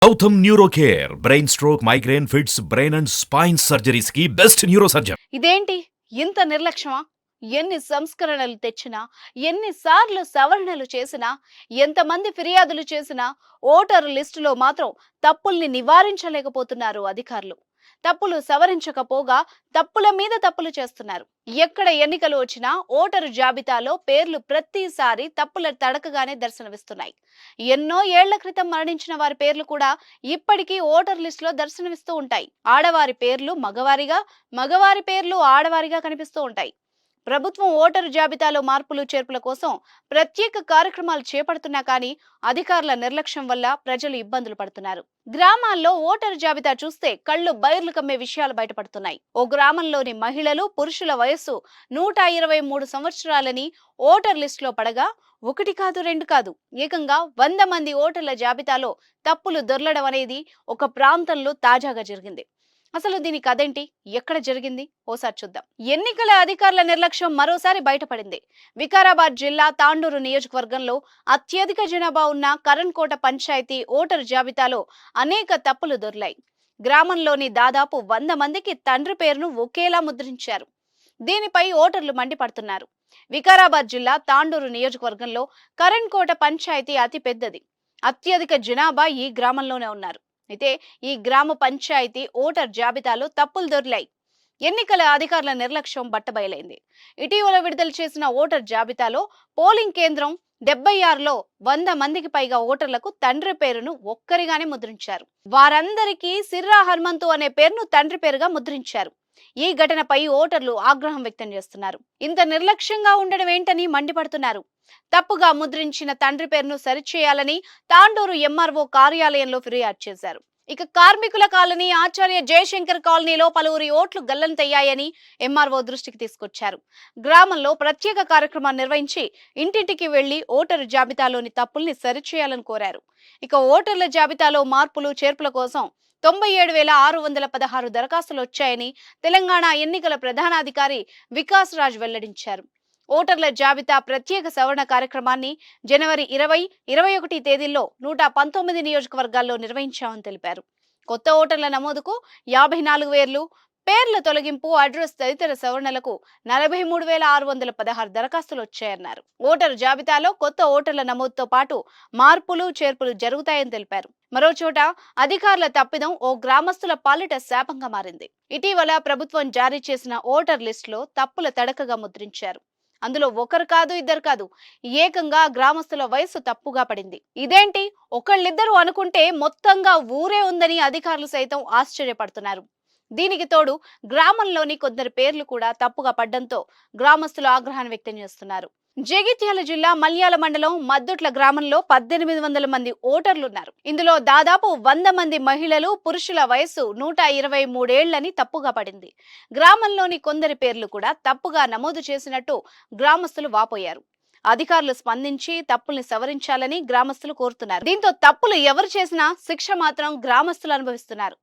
Gautam neuro care brain stroke migraine fits brain and spine surgeries కి best neuro surgeon. ఇదేంటి ఇంత నిర్లక్ష్యమా? ఎన్ని సంస్కరణలు తెచ్చినా, ఎన్నిసార్లు సవరణలు చేసినా, ఎంతమంది ఫిర్యాదులు చేసినా ఓటరు లిస్టులో మాత్రం తప్పుల్ని నివారించలేకపోతున్నారు అధికారులు. తప్పులు సవరించకపోగా తప్పుల మీద తప్పులు చేస్తున్నారు. ఎక్కడ ఎన్నికలు వచ్చినా ఓటరు జాబితాలో పేర్లు ప్రతిసారి తప్పుల తడకగానే దర్శనమిస్తున్నాయి. ఎన్నో ఏళ్ల క్రితం మరణించిన వారి పేర్లు కూడా ఇప్పటికీ ఓటర్ లిస్టులో దర్శనమిస్తూ ఉంటాయి. ఆడవారి పేర్లు మగవారిగా, మగవారి పేర్లు ఆడవారిగా కనిపిస్తూ ఉంటాయి. ప్రభుత్వం ఓటరు జాబితాలో మార్పులు చేర్పుల కోసం ప్రత్యేక కార్యక్రమాలు చేపడుతున్నా కానీ అధికారుల నిర్లక్ష్యం వల్ల ప్రజలు ఇబ్బందులు పడుతున్నారు. గ్రామాల్లో ఓటరు జాబితా చూస్తే కళ్ళు బైర్లు కమ్మే విషయాలు బయటపడుతున్నాయి. ఓ గ్రామంలోని మహిళలు పురుషుల వయస్సు 123 సంవత్సరాలని ఓటర్ లిస్టులో పడగా ఒకటి కాదు రెండు కాదు ఏకంగా 100 మంది ఓటర్ల జాబితాలో తప్పులు దొర్లడం అనేది ఒక ప్రాంతంలో తాజాగా జరిగింది. అసలు దీని కథేంటి, ఎక్కడ జరిగింది ఓసారి చూద్దాం. ఎన్నికల అధికారుల నిర్లక్ష్యం మరోసారి బయటపడింది. వికారాబాద్ జిల్లా తాండూరు నియోజకవర్గంలో అత్యధిక జనాభా ఉన్న కరణ్కోట పంచాయతీ ఓటరు జాబితాలో అనేక తప్పులు దొర్లాయి. గ్రామంలోని దాదాపు 100 మందికి తండ్రి పేరును ఒకేలా ముద్రించారు. దీనిపై ఓటర్లు మండిపడుతున్నారు. వికారాబాద్ జిల్లా తాండూరు నియోజకవర్గంలో కరణ్కోట పంచాయతీ అతి పెద్దది. అత్యధిక జనాభా ఈ గ్రామంలోనే ఉన్నారు. అయితే ఈ గ్రామ పంచాయతీ ఓటర్ జాబితాలో తప్పులు దొర్లాయి. ఎన్నికల అధికారుల నిర్లక్ష్యం బట్టబయలైంది. ఇటీవల విడుదల చేసిన ఓటర్ జాబితాలో పోలింగ్ కేంద్రం 76లో 100 మందికి పైగా ఓటర్లకు తండ్రి పేరును ఒక్కరిగానే ముద్రించారు. వారందరికీ సిర్రా హనుమంతు అనే పేరును తండ్రి పేరుగా ముద్రించారు. ఈ ఘటనపై ఓటర్లు ఆగ్రహం వ్యక్తం చేస్తున్నారు. ఇంత నిర్లక్ష్యంగా ఉండడం ఏంటని మండిపడుతున్నారు. తప్పుగా ముద్రించిన తండ్రి పేరును సరిచేయాలని తాండూరు ఎంఆర్ఓ కార్యాలయంలో ఫిర్యాదు చేశారు. ఇక కార్మికుల కాలనీ ఆచార్య జయశంకర్ కాలనీలో పలువురి ఓట్లు గల్లంతయ్యాయని ఎంఆర్ఓ దృష్టికి తీసుకొచ్చారు. గ్రామంలో ప్రత్యేక కార్యక్రమాన్ని నిర్వహించి ఇంటింటికి వెళ్లి ఓటరు జాబితాలోని తప్పుల్ని సరిచేయాలని కోరారు. ఇక ఓటర్ల జాబితాలో మార్పులు చేర్పుల కోసం 97,616 దరఖాస్తులు వచ్చాయని తెలంగాణ ఎన్నికల ప్రధానాధికారి వికాస్ రాజ్ వెల్లడించారు. ఓటర్ల జాబితా ప్రత్యేక సవరణ కార్యక్రమాన్ని జనవరి 20, 21 తేదీల్లో 119 నియోజకవర్గాల్లో నిర్వహించామని తెలిపారు. కొత్త ఓటర్ల నమోదుకు 54,000, పేర్ల తొలగింపు, అడ్రస్ తదితర సవరణలకు 43,616 దరఖాస్తులు వచ్చాయన్నారు. ఓటరు జాబితాలో కొత్త ఓటర్ల నమోదుతో పాటు మార్పులు చేర్పులు జరుగుతాయని తెలిపారు. మరోచోట అధికారుల తప్పిదం ఓ గ్రామస్తుల పాలిట శాపంగా మారింది. ఇటీవల ప్రభుత్వం జారీ చేసిన ఓటర్ లిస్టులో తప్పుల తడకగా ముద్రించారు. అందులో ఒకరు కాదు ఇద్దరు కాదు ఏకంగా గ్రామస్తుల వయస్సు తప్పుగా పడింది. ఇదేంటి ఒకళ్ళిద్దరు అనుకుంటే మొత్తంగా ఊరే ఉందని అధికారులు సైతం ఆశ్చర్యపడుతున్నారు. దీనికి తోడు గ్రామంలోని కొందరి పేర్లు కూడా తప్పుగా పడ్డంతో గ్రామస్తులు ఆగ్రహాన్ని వ్యక్తం చేస్తున్నారు. జగిత్యాల జిల్లా మల్యాల మండలం మద్దుట్ల గ్రామంలో 1800 మంది ఓటర్లున్నారు. ఇందులో దాదాపు 100 మంది మహిళలు, పురుషుల వయస్సు 123 ఏళ్లని తప్పుగా పడింది. గ్రామంలోని కొందరి పేర్లు కూడా తప్పుగా నమోదు చేసినట్టు గ్రామస్తులు వాపోయారు. అధికారులు స్పందించి తప్పుల్ని సవరించాలని గ్రామస్తులు కోరుతున్నారు. దీంతో తప్పులు ఎవరు చేసినా శిక్ష మాత్రం గ్రామస్తులు అనుభవిస్తున్నారు.